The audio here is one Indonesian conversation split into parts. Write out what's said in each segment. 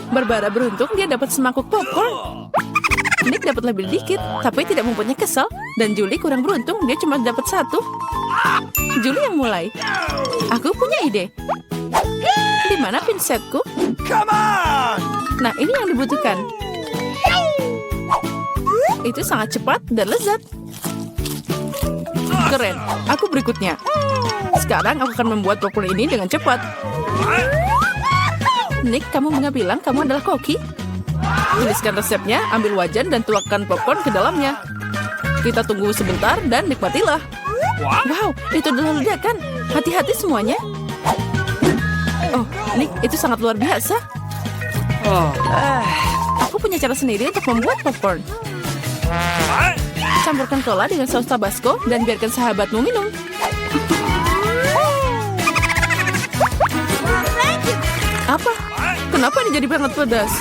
Barbara beruntung dia dapat semangkuk popcorn. Nick dapat lebih dikit, tapi tidak membuatnya kesal. Dan Julie kurang beruntung, dia cuma dapat satu. Julie yang mulai. Aku punya ide. Di mana pinsetku? Nah, ini yang dibutuhkan. Itu sangat cepat dan lezat. Keren. Aku berikutnya. Sekarang aku akan membuat popcorn ini dengan cepat. Nick, kamu nggak bilang kamu adalah koki? Tuliskan resepnya, ambil wajan dan tuangkan popcorn ke dalamnya. Kita tunggu sebentar dan nikmatilah. Wow, itu adalah ledakan. Hati-hati semuanya. Oh, Nick, itu sangat luar biasa. Aku punya cara sendiri untuk membuat popcorn. Campurkan cola dengan saus tabasco dan biarkan sahabatmu minum. Apa? Kenapa ini jadi sangat pedas?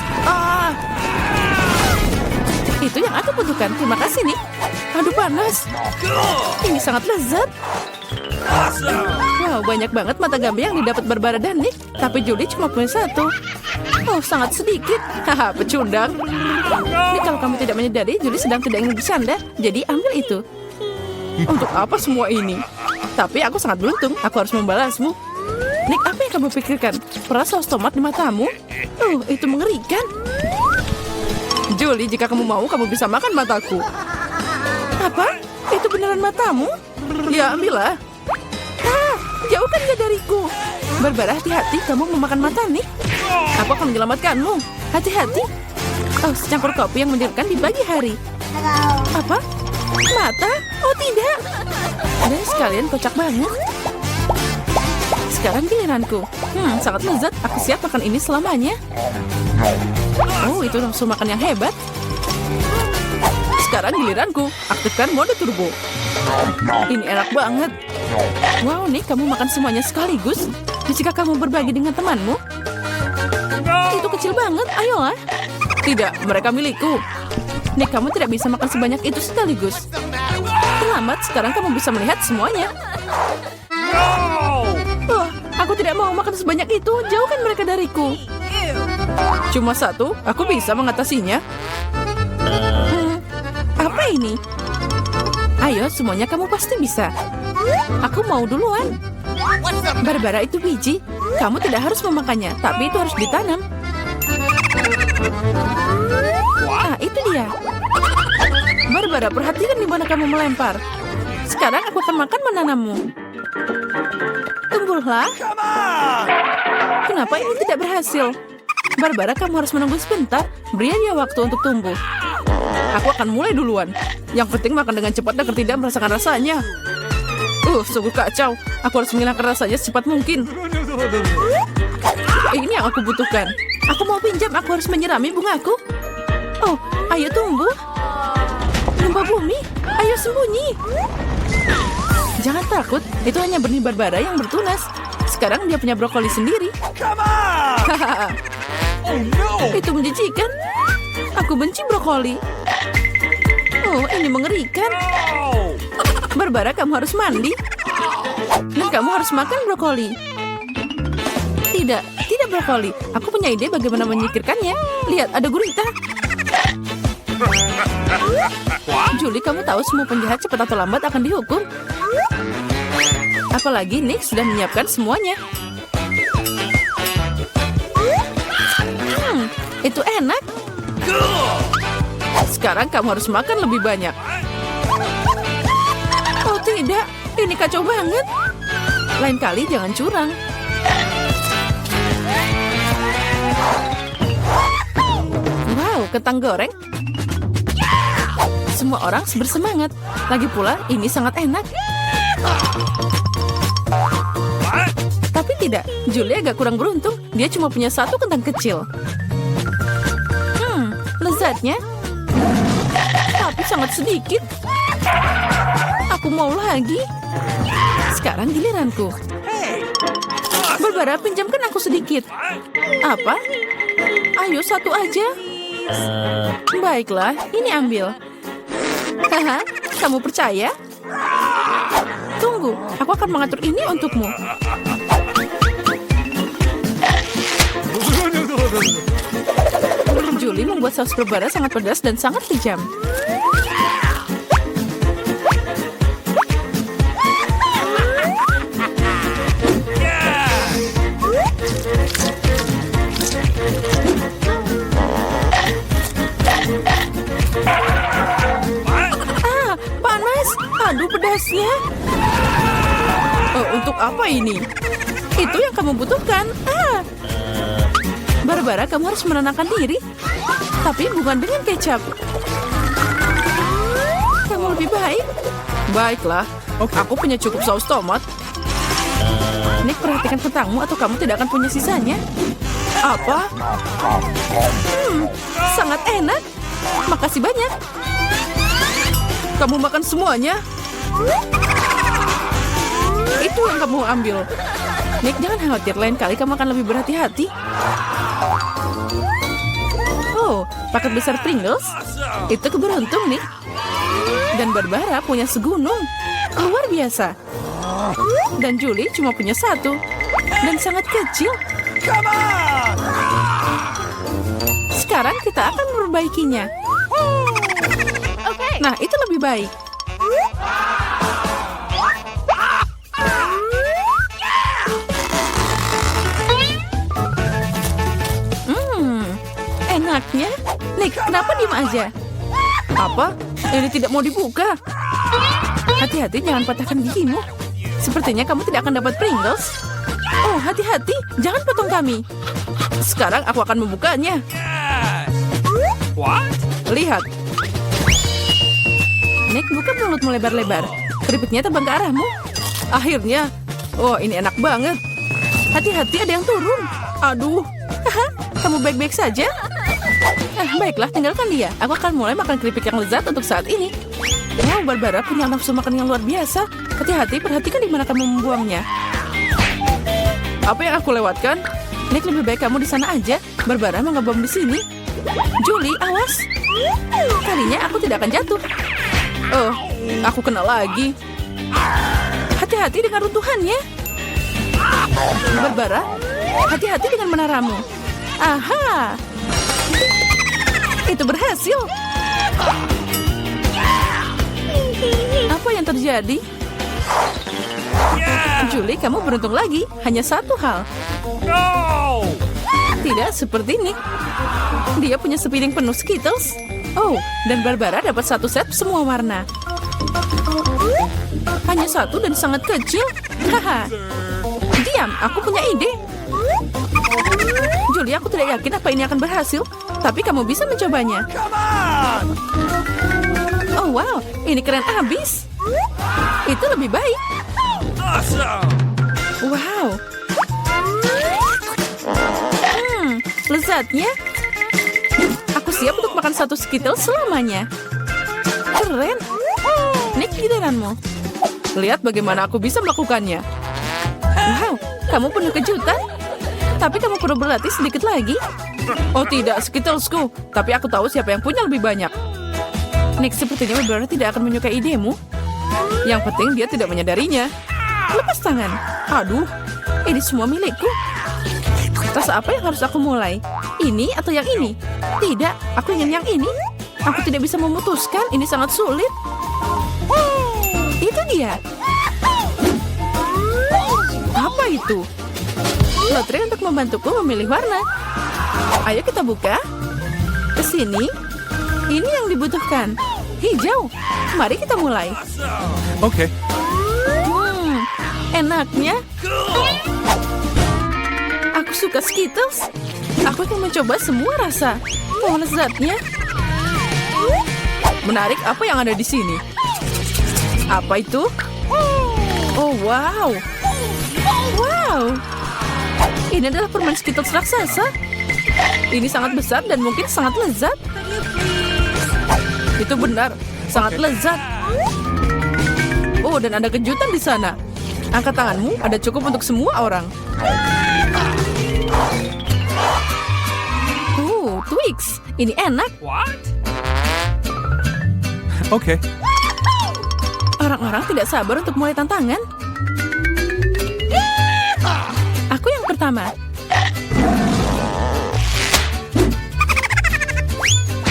Itu yang aku butuhkan. Terima kasih, Nick. Aduh, panas. Ini sangat lezat. Wow, banyak banget mata gambar yang didapat Barbara dan Nick. Tapi Julie cuma punya satu. Oh, sangat sedikit. Haha, pecundang. Ini kalau kamu tidak menyadari, Julie sedang tidak ingin bercanda. Jadi ambil itu. Untuk apa semua ini? Tapi aku sangat beruntung. Aku harus membalasmu. Nick, apa yang kamu pikirkan? Peras saus tomat di matamu? Itu mengerikan. Julie, jika kamu mau, kamu bisa makan mataku. Apa? Itu beneran matamu? Ya, ambillah. Jauhkan dia dariku. Barbara, hati-hati, kamu memakan mata, Nick. Aku akan menyelamatkanmu. Hati-hati. Oh, secampur kopi yang menyegarkan di pagi hari. Apa? Mata? Oh, tidak. Dan sekalian kocak banget. Sekarang giliranku. Sangat lezat. Aku siap makan ini selamanya. Oh, itu nafsu makan yang hebat. Sekarang giliranku. Aktifkan mode turbo. Ini enak banget. Wow, Nick, kamu makan semuanya sekaligus. Jika kamu berbagi dengan temanmu. Itu kecil banget, ayolah. Tidak, mereka milikku. Nick, kamu tidak bisa makan sebanyak itu sekaligus. Selamat, sekarang kamu bisa melihat semuanya. Oh, aku tidak mau makan sebanyak itu. Jauhkan mereka dariku. Cuma satu, aku bisa mengatasinya. Apa ini? Ayo, semuanya kamu pasti bisa. Aku mau duluan. Barbara, itu biji. Kamu tidak harus memakannya, tapi itu harus ditanam. Itu dia. Barbara, perhatikan di mana kamu melempar. Sekarang aku akan makan menanammu. Tumbuhlah. Kenapa ini tidak berhasil? Barbara, kamu harus menunggu sebentar. Beri dia waktu untuk tumbuh. Aku akan mulai duluan. Yang penting makan dengan cepat agar tidak merasakan rasanya. Sungguh kacau. Aku harus menghilangkan rasanya secepat mungkin. Ini yang aku butuhkan. Aku mau pinjam, aku harus menyirami bungaku. Oh, ayo tumbuh. Gempa bumi, ayo sembunyi. Jangan takut, itu hanya benih Barbara yang bertunas. Sekarang dia punya brokoli sendiri. Itu menjijikan. Aku benci brokoli. Oh, ini mengerikan. Barbara, kamu harus mandi. Dan kamu harus makan brokoli. Tidak brokoli. Aku punya ide bagaimana menyingkirkannya. Lihat, ada gurita. Julie, kamu tahu semua penjahat cepat atau lambat akan dihukum. Apalagi Nick sudah menyiapkan semuanya. Itu enak. Sekarang kamu harus makan lebih banyak. Oh tidak, ini kacau banget. Lain kali jangan curang. Wow, kentang goreng. Semua orang bersemangat. Lagi pula, ini sangat enak. Tapi tidak, Julie agak kurang beruntung. Dia cuma punya satu kentang kecil. Lezatnya. Tapi sangat sedikit. Aku mau lagi. Sekarang giliranku. Barbara, pinjamkan aku sedikit. Apa? Ayo, satu aja. Baiklah, ini ambil. Haha, kamu percaya? Tunggu, aku akan mengatur ini untukmu. membuat saus berbara sangat pedas dan sangat kejam. Panas! Aduh, pedasnya! Untuk apa ini? Itu yang kamu butuhkan. Barbara, kamu harus menenangkan diri. Tapi bukan dengan kecap. Kamu lebih baik. Baiklah, aku punya cukup saus tomat. Nick, perhatikan kentangmu atau kamu tidak akan punya sisanya. Apa? Sangat enak. Makasih banyak. Kamu makan semuanya? Itu yang kamu ambil. Nick, jangan khawatir. Lain kali kamu akan lebih berhati-hati. Oh, paket besar Pringles? Itu keberuntung, Nick. Dan Barbara punya segunung. Luar biasa. Dan Julie cuma punya satu. Dan sangat kecil. Sekarang kita akan memperbaikinya. Nah, itu lebih baik. Enaknya. Nick, kenapa diem aja? Apa? Ini tidak mau dibuka. Hati-hati, jangan patahkan gigimu. Sepertinya kamu tidak akan dapat Pringles. Oh, hati-hati, jangan potong kami. Sekarang aku akan membukanya. Lihat. Nick, buka mulutmu lebar-lebar. Keriputnya terbang ke arahmu. Akhirnya. Oh, ini enak banget. Hati-hati, ada yang turun. Aduh. Kamu baik-baik saja? Baiklah, tinggalkan dia. Aku akan mulai makan keripik yang lezat untuk saat ini. Wow, Barbara punya nafsu makan yang luar biasa. Hati-hati, perhatikan di mana kamu membuangnya. Apa yang aku lewatkan? Nick, lebih baik kamu di sana aja. Barbara mau ngebom di sini. Julie, awas. Kalinya aku tidak akan jatuh. Oh, aku kena lagi. Hati-hati dengan runtuhannya. Barbara, hati-hati dengan menaramu. Aha. Itu berhasil. Apa yang terjadi? Julie, kamu beruntung lagi. Hanya satu hal. Tidak seperti Nick. Dia punya sepiring penuh Skittles. Oh, dan Barbara dapat satu set semua warna. Hanya satu dan sangat kecil. Haha. Diam, aku punya ide. Julie, aku tidak yakin apa ini akan berhasil. Tapi kamu bisa mencobanya. Oh wow, ini keren abis. Itu lebih baik. Wow. Lezatnya. Aku siap untuk makan satu Skittles selamanya. Keren. Nick, giliranmu. Lihat bagaimana aku bisa melakukannya. Wow, kamu penuh kejutan. Tapi kamu perlu berlatih sedikit lagi. Oh tidak, Skittlesku. Tapi aku tahu siapa yang punya lebih banyak. Nick, sepertinya Barbara tidak akan menyukai idemu. Yang penting dia tidak menyadarinya. Lepas tangan. Aduh, ini semua milikku. Rasa apa yang harus aku mulai? Ini atau yang ini? Tidak, aku ingin yang ini. Aku tidak bisa memutuskan, ini sangat sulit. Itu dia. Apa itu? Lotre untuk membantuku memilih warna. Ayo kita buka. Kesini. Ini yang dibutuhkan. Hijau. Mari kita mulai. Oke. Enaknya. Aku suka Skittles. Aku akan mencoba semua rasa. Oh, lezatnya. Menarik, apa yang ada di sini? Apa itu? Oh, wow. Wow. Ini adalah permen Skittles raksasa. Ini sangat besar dan mungkin sangat lezat. Itu benar, sangat lezat. Oh, dan ada kejutan di sana. Angkat tanganmu, ada cukup untuk semua orang. Twix. Ini enak. Oke. Orang-orang tidak sabar untuk mulai tantangan. Aku yang pertama.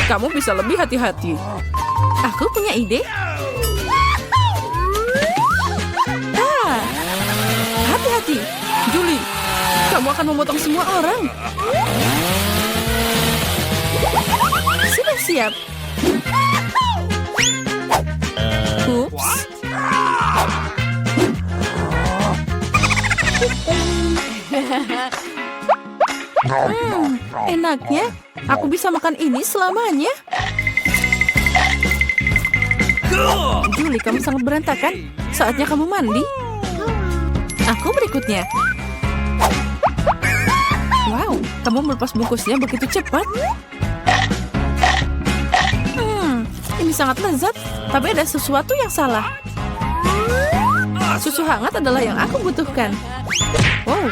Kamu bisa lebih hati-hati. Aku punya ide. Hati-hati, Julie. Kamu akan memotong semua orang. Sudah siap. Ups. Enaknya, aku bisa makan ini selamanya. Julie, kamu sangat berantakan. Saatnya kamu mandi. Aku berikutnya. Wow, kamu melepas bungkusnya begitu cepat. Ini sangat lezat, tapi ada sesuatu yang salah. Susu hangat adalah yang aku butuhkan. Wow.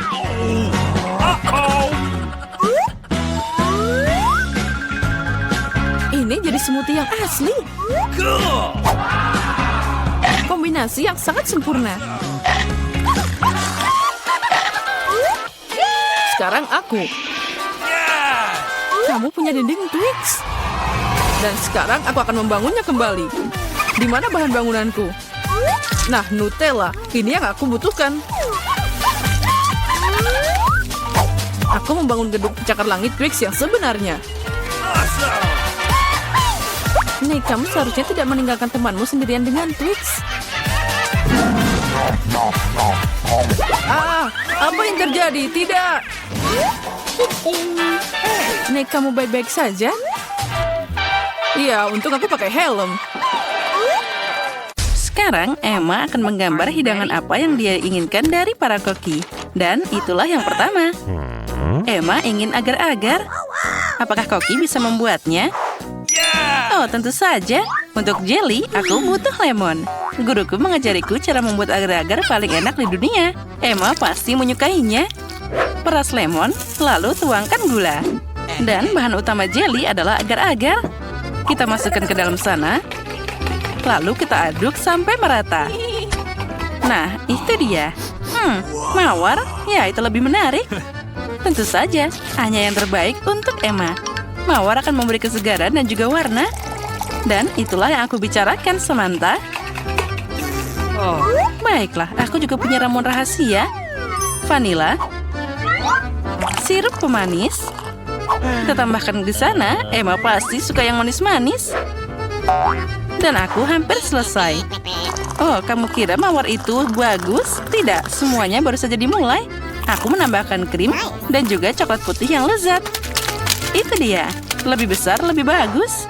Ini jadi smoothie yang asli. Kombinasi yang sangat sempurna. Sekarang aku. Kamu punya dinding Twix. Dan sekarang aku akan membangunnya kembali. Di mana bahan bangunanku? Nah, Nutella. Ini yang aku butuhkan. Aku membangun gedung pencakar langit Twix yang sebenarnya. Nih, kamu seharusnya tidak meninggalkan temanmu sendirian dengan Twix. Apa yang terjadi? Tidak. Nih, kamu baik-baik saja? Iya, untung aku pakai helm. Sekarang, Emma akan menggambar hidangan apa yang dia inginkan dari para koki. Dan itulah yang pertama. Emma ingin agar-agar. Apakah koki bisa membuatnya? Oh, tentu saja. Untuk jelly, aku butuh lemon. Guruku mengajariku cara membuat agar-agar paling enak di dunia. Emma pasti menyukainya. Peras lemon, lalu tuangkan gula. Dan bahan utama jelly adalah agar-agar. Kita masukkan ke dalam sana. Lalu kita aduk sampai merata. Nah, itu dia. Mawar? Ya, itu lebih menarik. Tentu saja, hanya yang terbaik untuk Emma. Mawar akan memberi kesegaran dan juga warna. Dan itulah yang aku bicarakan, Samantha. Baiklah, aku juga punya ramuan rahasia. Vanila. Sirup pemanis. Kita tambahkan ke sana. Emma pasti suka yang manis-manis. Dan aku hampir selesai. Oh, kamu kira mawar itu bagus? Tidak, semuanya baru saja dimulai. Aku menambahkan krim dan juga coklat putih yang lezat. Itu dia. Lebih besar, lebih bagus.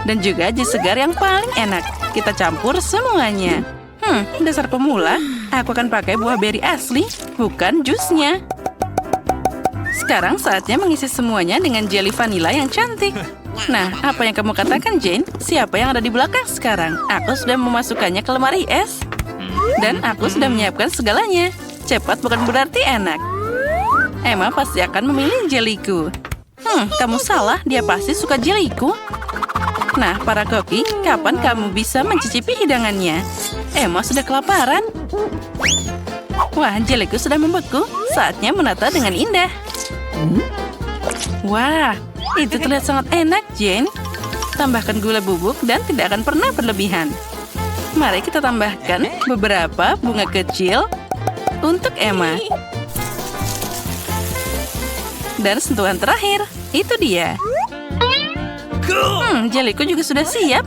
Dan juga jus segar yang paling enak. Kita campur semuanya. Dasar pemula. Aku akan pakai buah beri asli, bukan jusnya. Sekarang saatnya mengisi semuanya dengan jelly vanila yang cantik. Nah, apa yang kamu katakan, Jane? Siapa yang ada di belakang sekarang? Aku sudah memasukkannya ke lemari es. Dan aku sudah menyiapkan segalanya. Cepat bukan berarti enak. Emma pasti akan memilih jellyku. Kamu salah. Dia pasti suka jellyku. Nah, para koki, kapan kamu bisa mencicipi hidangannya? Emma sudah kelaparan. Wah, jellyku sudah membeku. Saatnya menata dengan indah. Wah, itu terlihat sangat enak, Jane. Tambahkan gula bubuk dan tidak akan pernah berlebihan. Mari kita tambahkan beberapa bunga kecil untuk Emma. Dan sentuhan terakhir, itu dia. Jellyku juga sudah siap.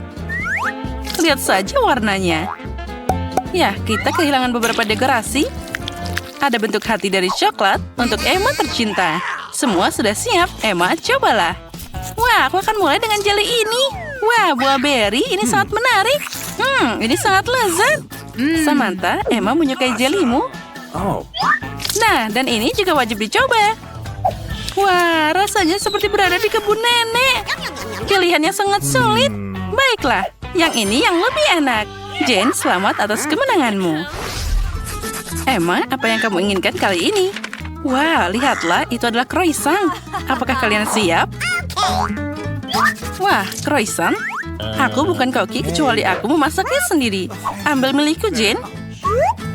Lihat saja warnanya. Ya, kita kehilangan beberapa dekorasi. Ada bentuk hati dari coklat untuk Emma tercinta. Semua sudah siap. Emma, cobalah. Wah, aku akan mulai dengan jelly ini. Wah, buah beri ini sangat menarik. Ini sangat lezat. Samantha, Emma menyukai jellymu. Nah, dan ini juga wajib dicoba. Wah, rasanya seperti berada di kebun nenek. Pilihannya sangat sulit. Baiklah, yang ini yang lebih enak. Jane, selamat atas kemenanganmu. Emma, apa yang kamu inginkan kali ini? Wah, lihatlah, itu adalah croissant. Apakah kalian siap? Wah, croissant? Aku bukan koki kecuali aku memasaknya sendiri. Ambil milikku, Jane.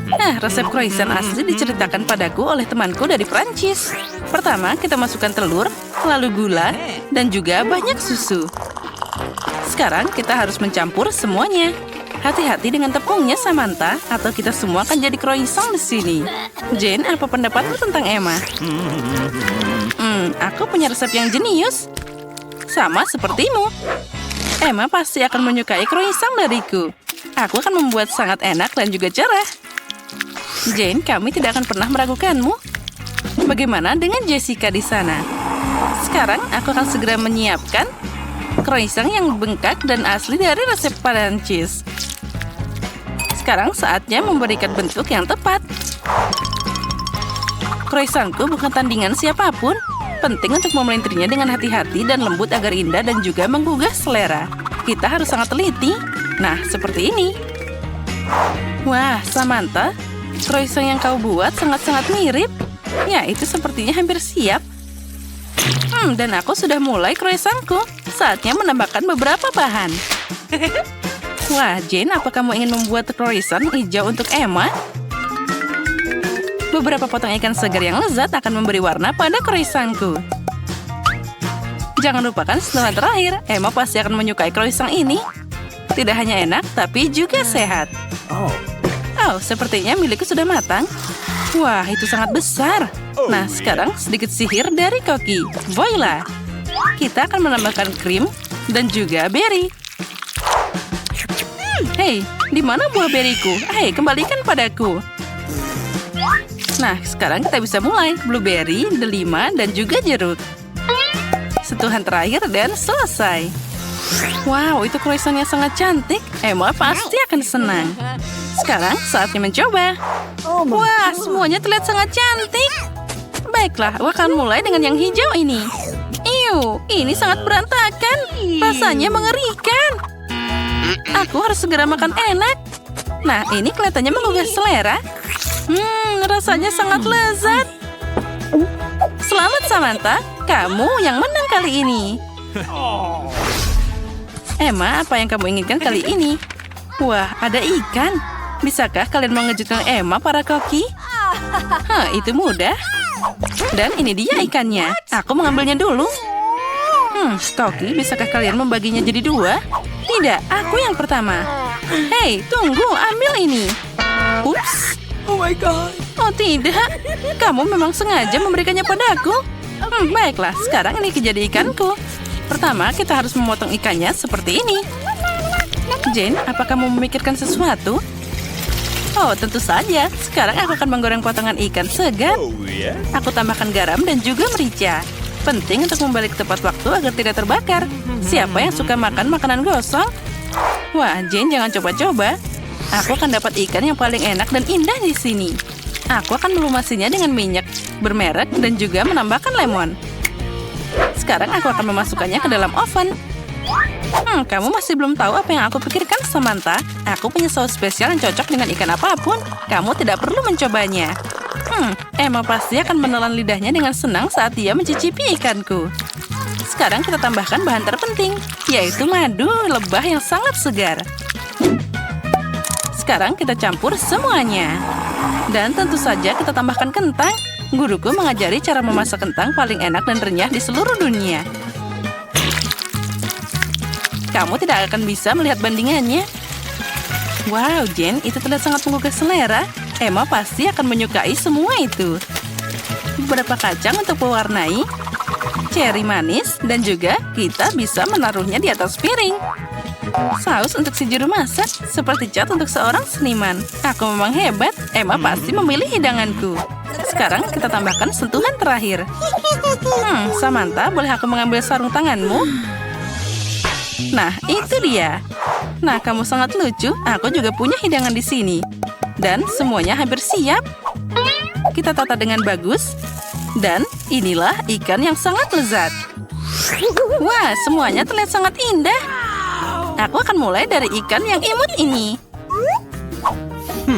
Nah, resep croissant asli diceritakan padaku oleh temanku dari Prancis. Pertama, kita masukkan telur, lalu gula, dan juga banyak susu. Sekarang kita harus mencampur semuanya. Hati-hati dengan tepungnya, Samantha, atau kita semua akan jadi croissant di sini. Jane, apa pendapatmu tentang Emma? Aku punya resep yang jenius. Sama sepertimu. Emma pasti akan menyukai croissant dariku. Aku akan membuat sangat enak dan juga cerah. Jane, kami tidak akan pernah meragukanmu. Bagaimana dengan Jessica di sana? Sekarang aku akan segera menyiapkan croissant yang bengkak dan asli dari resep Perancis. Sekarang saatnya memberikan bentuk yang tepat. Croissantku bukan tandingan siapapun. Penting untuk memelintirnya dengan hati-hati dan lembut agar indah dan juga menggugah selera. Kita harus sangat teliti. Nah, seperti ini. Wah, Samantha, croissant yang kau buat sangat-sangat mirip. Ya, itu sepertinya hampir siap. Dan aku sudah mulai croissantku. Saatnya menambahkan beberapa bahan. Wah, Jane, apa kamu ingin membuat croissant hijau untuk Emma? Beberapa potong ikan segar yang lezat akan memberi warna pada croissantku. Jangan lupakan sentuhan terakhir. Emma pasti akan menyukai croissant ini. Tidak hanya enak, tapi juga sehat. Oh, sepertinya milikku sudah matang. Wah, itu sangat besar. Nah, sekarang sedikit sihir dari Koki. Voila! Kita akan menambahkan krim dan juga berry. Hei, di mana buah beriku? Hei, kembalikan padaku. Nah, sekarang kita bisa mulai. Blueberry, delima, dan juga jeruk. Sentuhan terakhir dan selesai. Wow, itu croissant yang sangat cantik. Emma pasti akan senang. Sekarang saatnya mencoba. Wah, semuanya terlihat sangat cantik. Baiklah, aku akan mulai dengan yang hijau ini. Iu, ini sangat berantakan. Rasanya mengerikan. Aku harus segera makan enak. Nah, ini kelihatannya menggugah selera. Rasanya sangat lezat. Selamat, Samantha. Kamu yang menang kali ini. Emma, apa yang kamu inginkan kali ini? Wah, ada ikan. Bisakah kalian mengejutkan Emma, para koki? Itu mudah. Dan ini dia ikannya. Aku mengambilnya dulu. Koki, bisakah kalian membaginya jadi dua? Tidak, aku yang pertama. Hei, tunggu, ambil ini. Ups. Oh my God. Oh tidak, kamu memang sengaja memberikannya padaku. Baiklah, sekarang ini jadi ikanku. Pertama, kita harus memotong ikannya seperti ini. Jane, apa kamu memikirkan sesuatu? Oh, tentu saja. Sekarang aku akan menggoreng potongan ikan segar. Aku tambahkan garam dan juga merica. Penting untuk membalik tepat waktu agar tidak terbakar. Siapa yang suka makan makanan gosong? Wah, Jane, jangan coba-coba. Aku akan dapat ikan yang paling enak dan indah di sini. Aku akan melumasinya dengan minyak bermerek dan juga menambahkan lemon. Sekarang aku akan memasukkannya ke dalam oven. Kamu masih belum tahu apa yang aku pikirkan, Samantha. Aku punya saus spesial yang cocok dengan ikan apapun. Kamu tidak perlu mencobanya. Emma pasti akan menelan lidahnya dengan senang saat dia mencicipi ikanku. Sekarang kita tambahkan bahan terpenting, yaitu madu lebah yang sangat segar. Sekarang kita campur semuanya. Dan tentu saja kita tambahkan kentang. Guruku mengajari cara memasak kentang paling enak dan renyah di seluruh dunia. Kamu tidak akan bisa melihat bandingannya. Wow, Jane, itu terlihat sangat menggugah selera. Emma pasti akan menyukai semua itu. Beberapa kacang untuk mewarnai, ceri manis, dan juga kita bisa menaruhnya di atas piring. Saus untuk si juru masak, seperti cat untuk seorang seniman. Aku memang hebat, Emma pasti memilih hidanganku. Sekarang kita tambahkan sentuhan terakhir. Samantha, boleh aku mengambil sarung tanganmu? Nah, itu dia. Nah, kamu sangat lucu. Aku juga punya hidangan di sini. Dan semuanya hampir siap. Kita tata dengan bagus. Dan inilah ikan yang sangat lezat. Wah, semuanya terlihat sangat indah. Aku akan mulai dari ikan yang imut ini.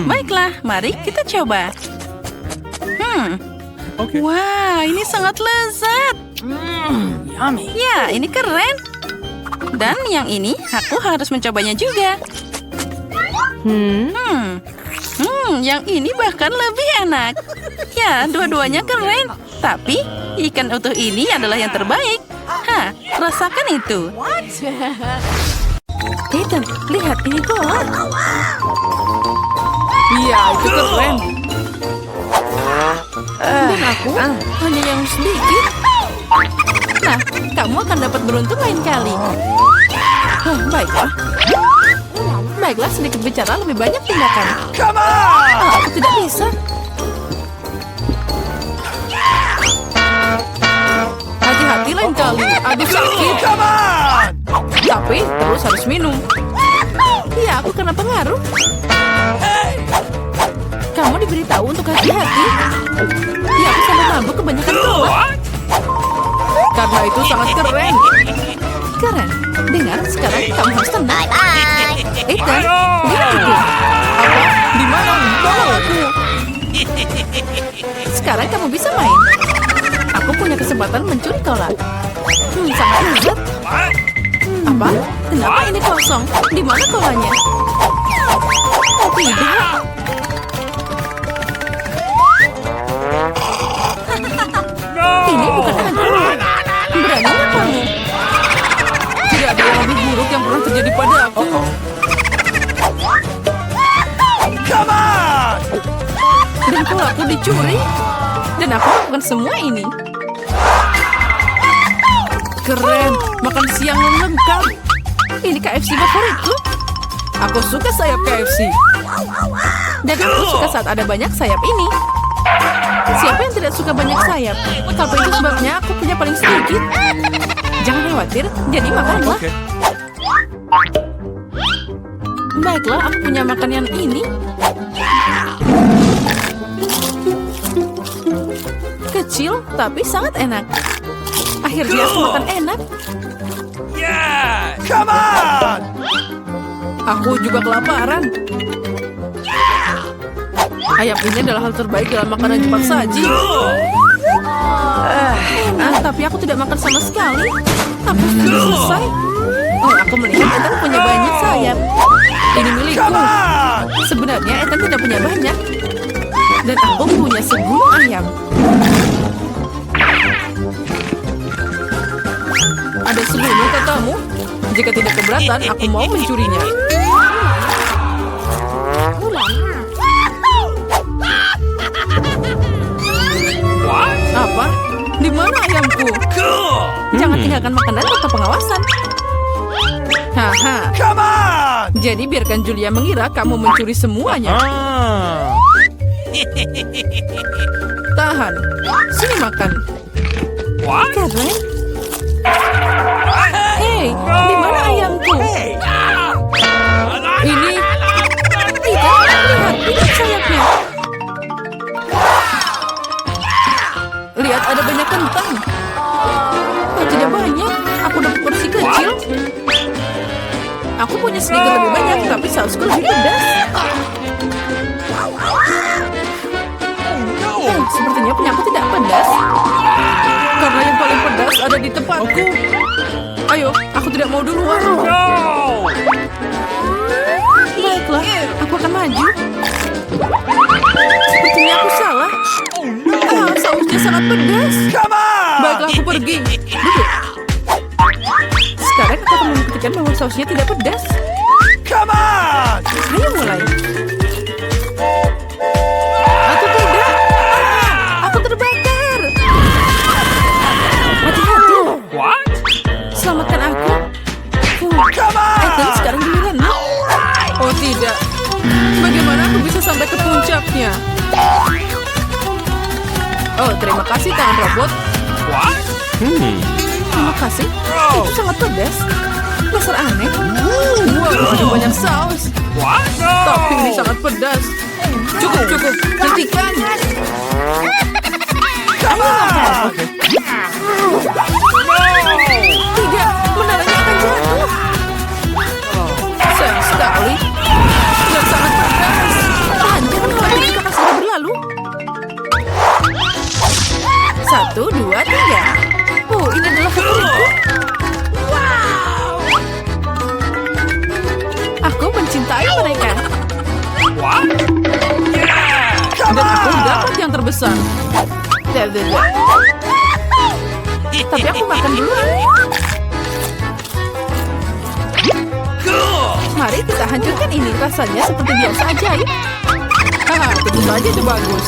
Baiklah, mari kita coba. Okay. Wah, ini sangat lezat. Yummy. Ya, ini keren. Dan yang ini, aku harus mencobanya juga. Yang ini bahkan lebih enak. Ya, dua-duanya keren. Tapi ikan utuh ini adalah yang terbaik. Hah, rasakan itu. Ethan, lihat ini bola. Iya, itu keren. Dan aku hanya yang sedikit. Nah, kamu akan dapat beruntung lain kali. Baiklah. Baiklah, sedikit bicara lebih banyak tindakan. Come on! Aku tidak bisa. Hati-hati lain kali. Aduh, sakit. Come on! Tapi terus harus minum. Iya, aku kena pengaruh. Kamu diberitahu untuk hati-hati. Iya, aku sampai mabuk kebanyakan obat. Karena itu sangat keren. Keren. Dengar, sekarang kamu harus tenang. Ethan, lihat itu. Apa? Di mana? Tolong aku. Sekarang kamu bisa main. Aku punya kesempatan mencuri kolak. Sangat lezat. Apa? Kenapa ini kosong? Di mana kolanya? Tidak. Ini bukan aku. Beraninya kamu. Tidak ada yang lebih buruk yang pernah terjadi pada aku. Come on! Dan kalau aku dicuri, dan aku melakukan semua ini. Keren, makan siang yang lengkap. Ini KFC favoritku. Aku suka sayap KFC. Dan aku suka saat ada banyak sayap ini. Siapa yang tidak suka banyak sayap? Tapi itu sebabnya aku punya paling sedikit. Jangan khawatir, jadi makanlah. Baiklah, aku punya makan yang ini. Kecil, tapi sangat enak. Akhirnya aku makan enak. Yeah! Come on! Aku juga kelaparan. Ayam ini adalah hal terbaik dalam makanan Jepang saji. Enak, tapi aku tidak makan sama sekali. Aku sudah selesai. Oh, aku melihat Ethan punya banyak sayap. Ini milikku. Sebenarnya Ethan tidak punya banyak. Dan aku punya segulung ayam. Ada sebelumnya katamu. Jika tidak keberatan, aku mau mencurinya. Apa? Di mana ayamku? Jangan tinggalkan makanan tanpa pengawasan. Haha. Come on! Jadi biarkan Julia mengira kamu mencuri semuanya. Tahan. Sini makan. Keren. Hei, di mana ayamku? Ini. Lihat sayapnya. Lihat, ada banyak kentang. Oh, tidak banyak. Aku dapat porsi kecil. Aku punya sedikit lebih banyak, tapi sausku lebih pedas. Sepertinya punya aku tidak pedas. Karena yang paling pedas ada di tempatku. Ayo, aku tidak mau duluan. Baiklah, aku akan maju. Sepertinya aku salah. Sausnya sangat pedas. Baiklah, aku pergi. Duduk. Sekarang aku akan membuktikan bahwa sausnya tidak pedas. Ayo mulai. Atau tidak? Aku terbakar. Hati-hati. Selamatkan aku. Ethan, sekarang giliranmu. Oh tidak. Bagaimana aku bisa sampai ke puncaknya? Oh, terima kasih tangan robot. Terima kasih. Itu sangat pedas. Dasar aneh. Wow, ada banyak saus. Tapi ini sangat pedas. Cukup. Hentikan. Ayo makan. Tidak, menaranya akan jatuh. Sayang sekali. Dan sangat pedas. Tahan, jangan khawatir karena sudah berlalu. 1, 2, 3. Oh, ini adalah favoritku. Aku mencintai mereka. Dan aku dapat yang terbesar. Tapi aku makan duluan. Cool. Mari kita hancurkan ini. Rasanya seperti biasa ajaib. Haha, tentu saja itu bagus.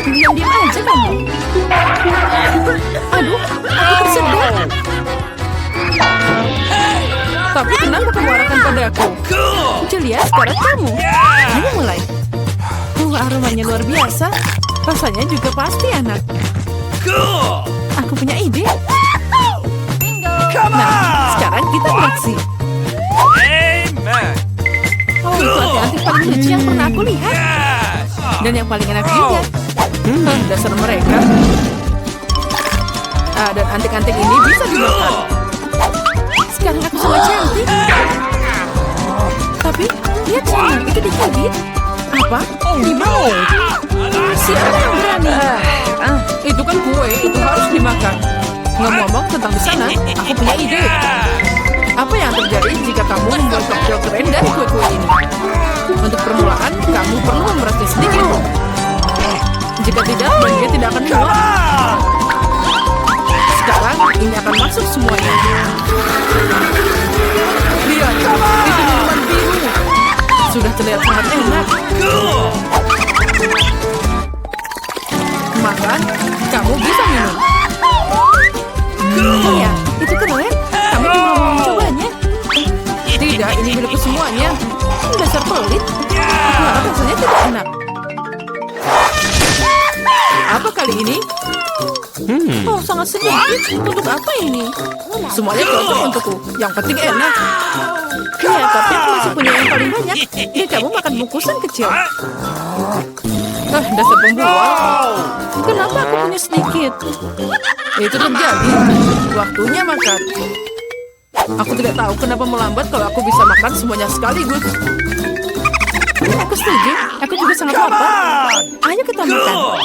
Diam-diam aja kamu. Aduh, aku tersedak. Tapi kenapa kamu arahkan padaku? Cool. Julia, sekarang kamu. Yeah. Ayo mulai. Aromanya luar biasa. Rasanya juga pasti enak. Cool. Aku punya ide. Come Nah, on. sekarang kita beraksi. Amen. Oh, itu anting-anting paling lucu yang pernah aku lihat. Yes. Dan yang paling enak juga. Dasar mereka. Dan anting-anting ini bisa dimakan. Sekarang aku sangat cantik. Tapi, lihat sana, itu dikagit. Apa? Di mana? Siapa yang berani? Itu kan kue, itu harus dimakan. Ngomong-ngomong tentang di sana, aku punya ide. Apa yang terjadi jika kamu membuat koktail keren dari kue-kue ini? Untuk permulaan, kamu perlu memerasnya sedikit. Jika tidak, dia tidak akan Come muat. on. Sekarang, ini akan masuk semuanya. Lihat, itu minuman biru. Sudah terlihat sangat enak. Cool. Makan, kamu bisa minum. Cool. Iya, itu keren. Kamu cuma mau mencobanya. Tidak, ini milikku semuanya. Dasar pelit. Harap rasanya tidak enak. Apa kali ini? Oh, sangat sedikit. Untuk apa ini? Semuanya cocok untukku. Yang penting enak. Ya, tapi aku masih punya yang paling banyak. Dan kamu makan bungkusan kecil. Dasar pembual. Kenapa aku punya sedikit? Itu terjadi. Waktunya makan. Aku tidak tahu kenapa melambat kalau aku bisa makan semuanya sekaligus. Aku setuju. Aku juga sangat Come lapar. on. Ayo kita makan. Cool.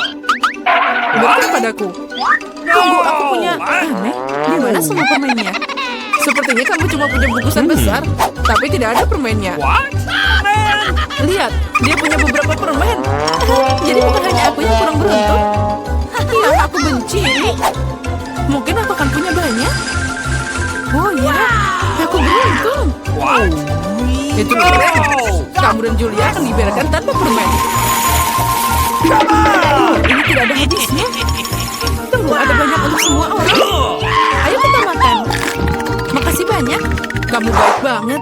Berikan padaku. Tunggu, aku punya... Aneh, di mana semua permennya? Sepertinya kamu cuma punya bungkusan besar, tapi tidak ada permennya. What? Man. Lihat, dia punya beberapa permen. Jadi bukan hanya aku yang kurang beruntung. Ya, aku benci. Mungkin aku akan punya banyak. Oh ya, aku beruntung. What? Itu keren. Kamu dan Julia akan dibiarkan tanpa permen. Come on. Ini tidak ada habisnya. Tunggu, ada banyak untuk semua orang. Cool. Ayo kita makan. Makasih banyak. Kamu baik banget.